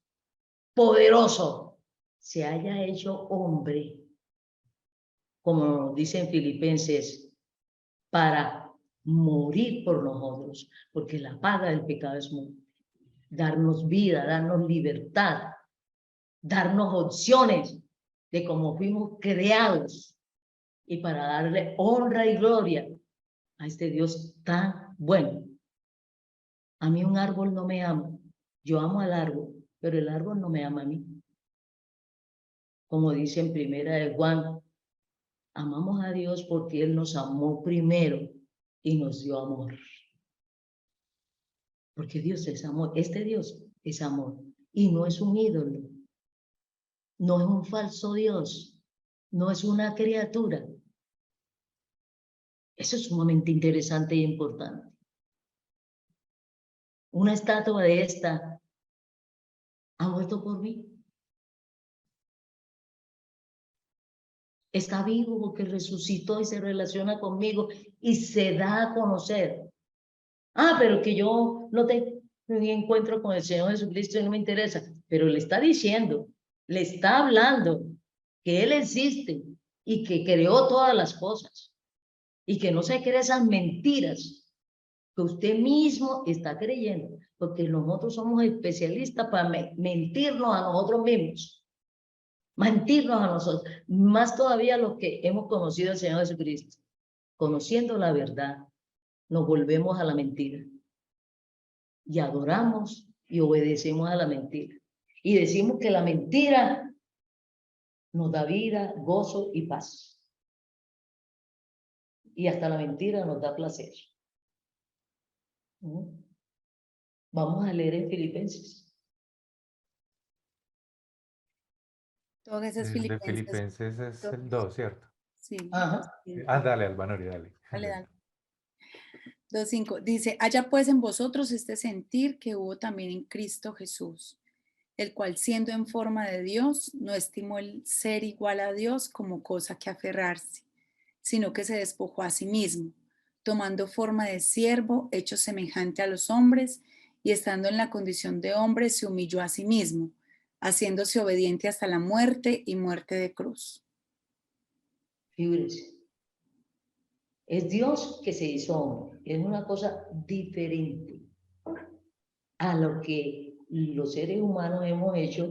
poderoso se haya hecho hombre, como dicen Filipenses, para morir por nosotros, porque la paga del pecado es muerte. Darnos vida, darnos libertad, darnos opciones de cómo fuimos creados y para darle honra y gloria a este Dios tan bueno. A mí un árbol no me ama, yo amo al árbol, pero el árbol no me ama a mí. Como dice en Primera de Juan, amamos a Dios porque Él nos amó primero y nos dio amor. Porque Dios es amor, este Dios es amor y no es un ídolo, no es un falso Dios, no es una criatura. Eso es sumamente interesante e importante. Una estatua de esta ha muerto por mí. Está vivo porque resucitó y se relaciona conmigo y se da a conocer. Ah, pero que yo no tengo un encuentro con el Señor Jesucristo y no me interesa. Pero le está diciendo, le está hablando que Él existe y que creó todas las cosas. Y que no se cree esas mentiras que usted mismo está creyendo. Porque nosotros somos especialistas para mentirnos a nosotros mismos. Mentirnos a nosotros. Más todavía los que hemos conocido al Señor Jesucristo. Conociendo la verdad, nos volvemos a la mentira. Y adoramos y obedecemos a la mentira. Y decimos que la mentira nos da vida, gozo y paz. Y hasta la mentira nos da placer. Vamos a leer en Filipenses.
Todo eso es
El de
Filipenses.
Filipenses es el 2, ¿cierto?
Sí.
Ajá.
Dale, Albanori, dale.
Dale, dale. 2:5. Dice, haya pues en vosotros este sentir que hubo también en Cristo Jesús, el cual siendo en forma de Dios, no estimó el ser igual a Dios como cosa que aferrarse, sino que se despojó a sí mismo, tomando forma de siervo, hecho semejante a los hombres, y estando en la condición de hombre, se humilló a sí mismo, haciéndose obediente hasta la muerte y muerte de cruz.
Figúrese. Es Dios que se hizo hombre. Es una cosa diferente a lo que los seres humanos hemos hecho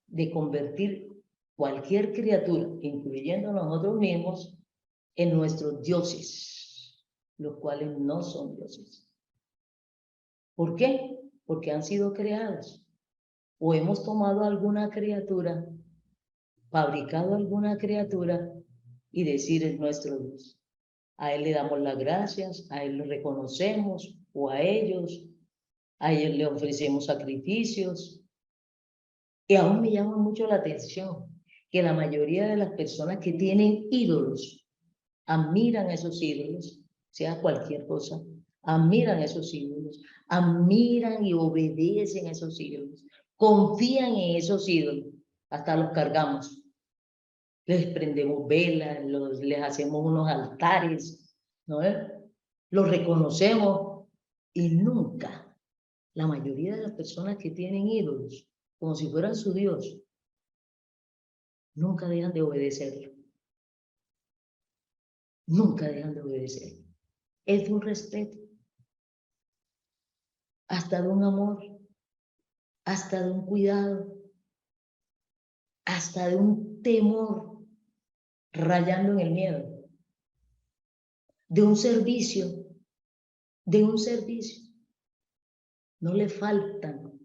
de convertir cualquier criatura, incluyendo nosotros mismos, en nuestros dioses, los cuales no son dioses. ¿Por qué? Porque han sido creados. O hemos tomado alguna criatura, fabricado alguna criatura y decir es nuestro Dios. A Él le damos las gracias, a Él lo reconocemos, o a ellos le ofrecemos sacrificios. Y aún me llama mucho la atención que la mayoría de las personas que tienen ídolos, admiran esos ídolos, sea cualquier cosa, admiran esos ídolos, admiran y obedecen esos ídolos, confían en esos ídolos, hasta los cargamos. Les prendemos velas, les hacemos unos altares, ¿no es? Los reconocemos y nunca, la mayoría de las personas que tienen ídolos, como si fueran su Dios, nunca dejan de obedecerlo. Nunca dejan de obedecerlo. Es de un respeto, hasta de un amor, hasta de un cuidado, hasta de un temor, rayando en el miedo, de un servicio, No le faltan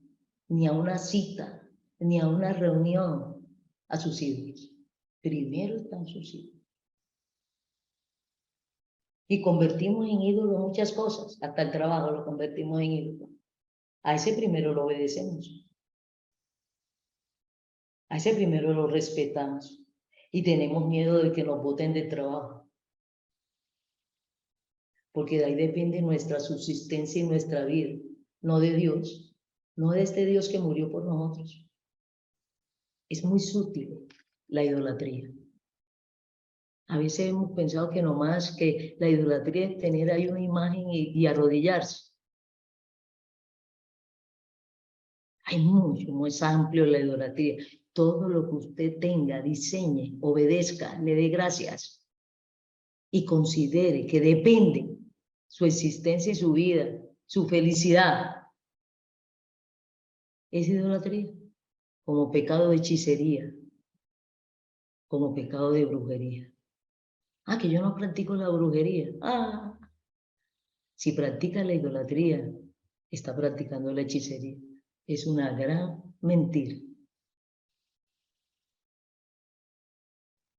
ni a una cita, ni a una reunión a sus ídolos. Primero están sus ídolos. Y convertimos en ídolos muchas cosas, hasta el trabajo lo convertimos en ídolo. A ese primero lo obedecemos. A ese primero lo respetamos. Y tenemos miedo de que nos boten de trabajo. Porque de ahí depende nuestra subsistencia y nuestra vida. No de Dios. No de este Dios que murió por nosotros. Es muy sutil la idolatría. A veces hemos pensado que nomás que la idolatría es tener ahí una imagen y arrodillarse. Hay mucho, muy amplio la idolatría. Todo lo que usted tenga, diseñe, obedezca, le dé gracias y considere que depende su existencia y su vida, su felicidad. Es idolatría, como pecado de hechicería, como pecado de brujería. Ah, que yo no practico la brujería. Ah, si practica la idolatría, está practicando la hechicería. Es una gran mentira.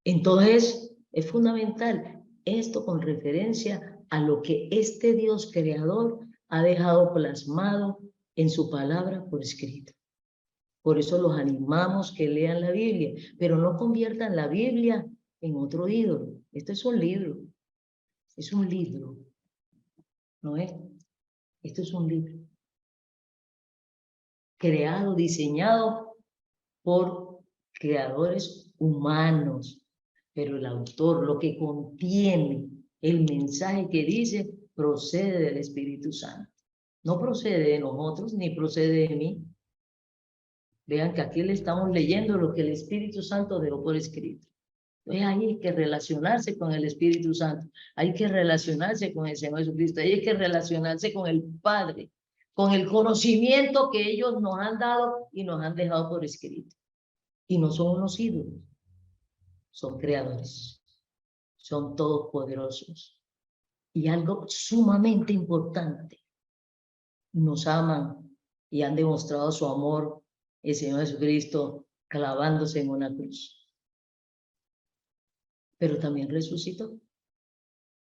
Entonces, es fundamental esto con referencia a lo que este Dios creador ha dejado plasmado en su palabra por escrito. Por eso los animamos que lean la Biblia, pero no conviertan la Biblia en otro ídolo. Esto es un libro. Es un libro. ¿No es? Esto es un libro. Creado, diseñado por creadores humanos. Pero el autor, lo que contiene, el mensaje que dice, procede del Espíritu Santo. No procede de nosotros ni procede de mí. Vean que aquí le estamos leyendo lo que el Espíritu Santo dejó por escrito. Entonces ahí hay que relacionarse con el Espíritu Santo, hay que relacionarse con el Señor Jesucristo, hay que relacionarse con el Padre, con el conocimiento que ellos nos han dado y nos han dejado por escrito. Y no son unos ídolos, son creadores, son todopoderosos. Y algo sumamente importante, nos aman y han demostrado su amor, el Señor Jesucristo clavándose en una cruz. Pero también resucitó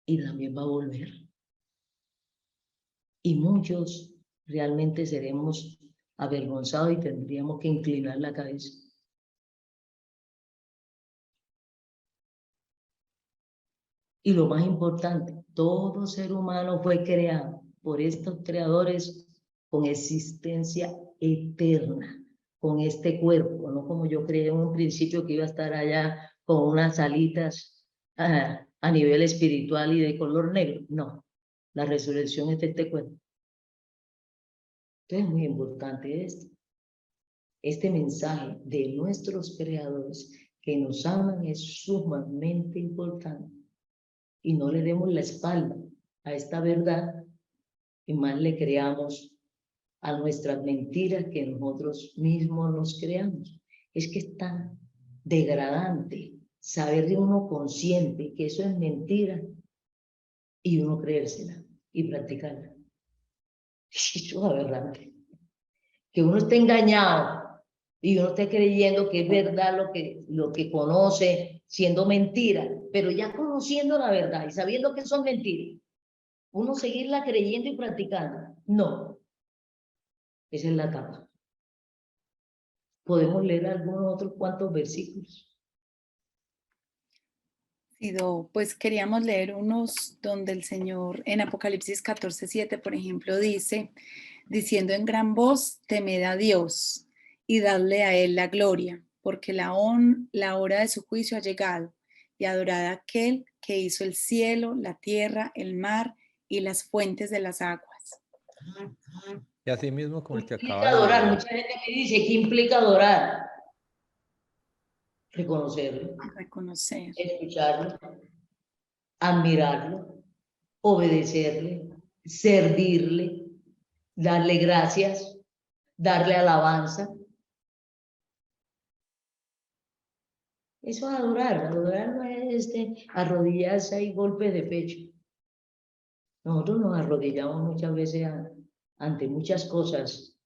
y también va a volver. Y muchos realmente seremos avergonzados y tendríamos que inclinar la cabeza. Y lo más importante, todo ser humano fue creado por estos creadores con existencia eterna, con este cuerpo, no como yo creí en un principio que iba a estar allá con unas alitas a nivel espiritual y de color negro. No, la resurrección es de este cuerpo. Entonces es muy importante este mensaje de nuestros creadores que nos aman es sumamente importante. Y no le demos la espalda a esta verdad y más le creamos a nuestras mentiras que nosotros mismos nos creamos. Es que es tan degradante saber de uno consciente que eso es mentira y uno creérsela y practicarla. Eso es aberrante. Que uno esté engañado y uno esté creyendo que es verdad lo que conoce, siendo mentira, pero ya conociendo la verdad y sabiendo que son mentiras, uno seguirla creyendo y practicando. No, esa es la etapa. Podemos leer algunos otros cuantos versículos.
Pues queríamos leer unos donde el Señor en Apocalipsis 14:7, por ejemplo, dice, diciendo en gran voz, temed a Dios y dadle a Él la gloria, porque la hora de su juicio ha llegado, y adorad a aquel que hizo el cielo, la tierra, el mar y las fuentes de las aguas.
Y así mismo como el que acaba
Implica
de
adorar.
leer.
Mucha gente me dice, ¿qué implica adorar? Reconocerlo,
Reconocer.
escucharlo, admirarlo, obedecerle, servirle, darle gracias, darle alabanza. Eso es adorar. Adorar no es arrodillarse y golpes de pecho. Nosotros nos arrodillamos muchas veces ante muchas cosas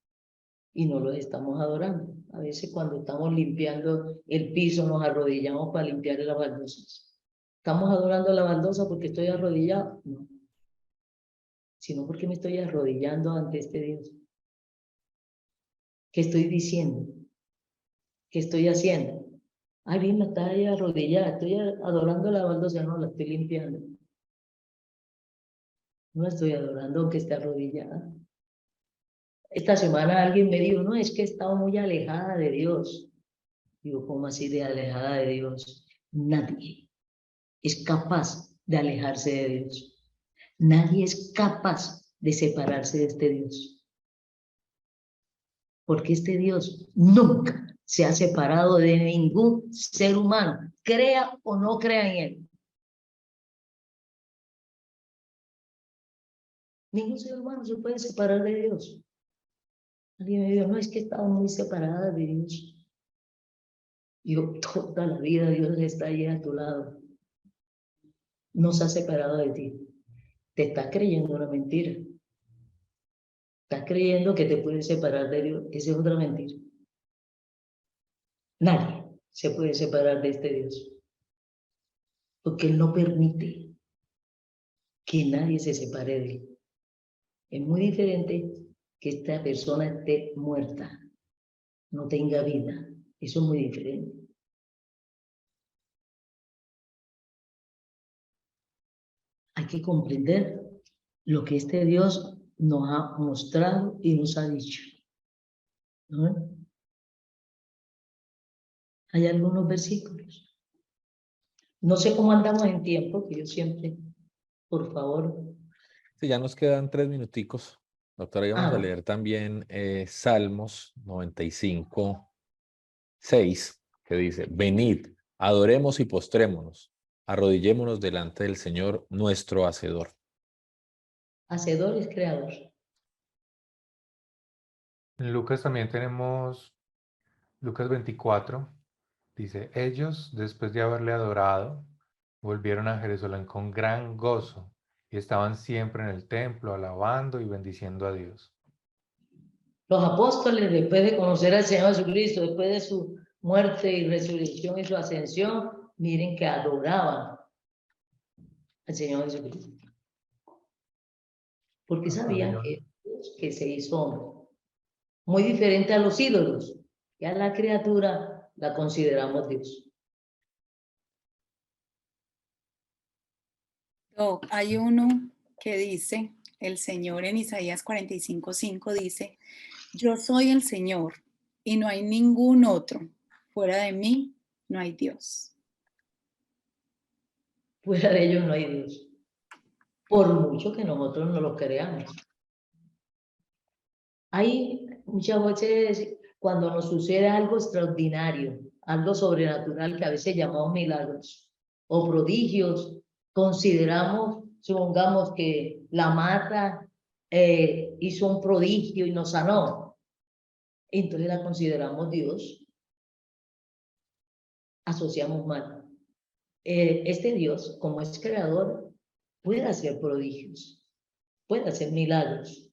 y no los estamos adorando. A veces cuando estamos limpiando el piso nos arrodillamos para limpiar las baldosas. ¿Estamos adorando la baldosa porque estoy arrodillado? No. Sino porque me estoy arrodillando ante este Dios. ¿Qué estoy diciendo? ¿Qué estoy haciendo? Ay, bien, me está ahí arrodillada, estoy adorando la baldosa, no, la estoy limpiando. No la estoy adorando aunque esté arrodillada. Esta semana alguien me dijo, no, es que he estado muy alejada de Dios. Digo, ¿cómo así de alejada de Dios? Nadie es capaz de alejarse de Dios. Nadie es capaz de separarse de este Dios. Porque este Dios nunca se ha separado de ningún ser humano, crea o no crea en él. Ningún ser humano se puede separar de Dios. Alguien me dijo, no, es que he estado muy separada de Dios. Digo, toda la vida Dios está ahí a tu lado. No se ha separado de ti. Te estás creyendo una mentira. Estás creyendo que te puedes separar de Dios. Esa es otra mentira. Nadie se puede separar de este Dios. Porque Él no permite que nadie se separe de Él. Es muy diferente que esta persona esté muerta, no tenga vida. Eso es muy diferente. Hay que comprender lo que este Dios nos ha mostrado y nos ha dicho. ¿No? Hay algunos versículos. No sé cómo andamos en tiempo, que yo siempre, por favor.
Sí, ya nos quedan 3 minuticos. Doctora, y vamos a
Ah.
leer también Salmos 95, 6, que dice, venid, adoremos y postrémonos, arrodillémonos delante del Señor, nuestro Hacedor.
Hacedor es creador.
En Lucas también tenemos Lucas 24, dice, ellos, después de haberle adorado, volvieron a Jerusalén con gran gozo y estaban siempre en el templo alabando y bendiciendo a Dios.
Los apóstoles, después de conocer al Señor Jesucristo, después de su muerte y resurrección y su ascensión, miren que adoraban al Señor Jesucristo. Porque sabían
Aleluya.
que es Dios que se hizo hombre. Muy diferente a los ídolos. Que a la criatura la consideramos Dios.
Doc, hay uno que dice, el Señor en Isaías 45:5 dice, yo soy el Señor y no hay ningún otro. Fuera de mí no hay Dios.
Fuera de ellos no hay Dios. Por mucho que nosotros no lo creamos. Hay muchas veces cuando nos sucede algo extraordinario, algo sobrenatural que a veces llamamos milagros o prodigios, consideramos, supongamos que la mata hizo un prodigio y nos sanó, entonces la consideramos Dios, asociamos mal. Este Dios, como es creador, puede hacer prodigios, puede hacer milagros,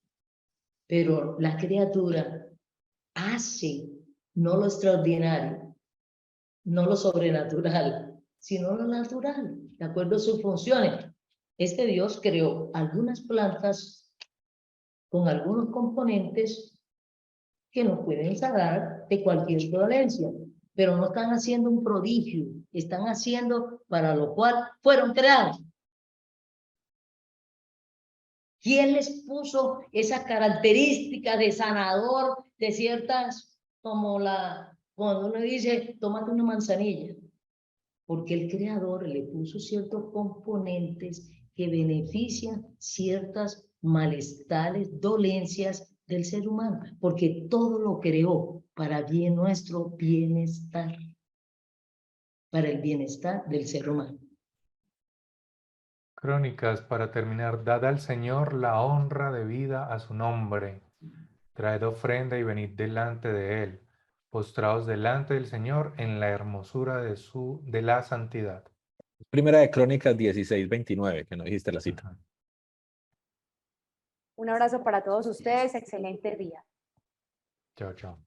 pero la criatura hace no lo extraordinario, no lo sobrenatural, sino lo natural, de acuerdo a sus funciones. Este Dios creó algunas plantas con algunos componentes que nos pueden sanar de cualquier dolencia, pero no están haciendo un prodigio, están haciendo para lo cual fueron creados. ¿Quién les puso esas características de sanador de ciertas, como cuando uno dice, tómate una manzanilla? Porque el creador le puso ciertos componentes que benefician ciertas malestares, dolencias del ser humano, porque todo lo creó para bien nuestro bienestar, para el bienestar del ser humano.
Crónicas, para terminar, dad al Señor la honra debida a su nombre. Traed ofrenda y venid delante de él, postraos delante del Señor en la hermosura de la santidad.
Primera de Crónicas 16, 29, que no dijiste la cita.
Ajá.
Un abrazo para todos ustedes, excelente día.
Chao, chao.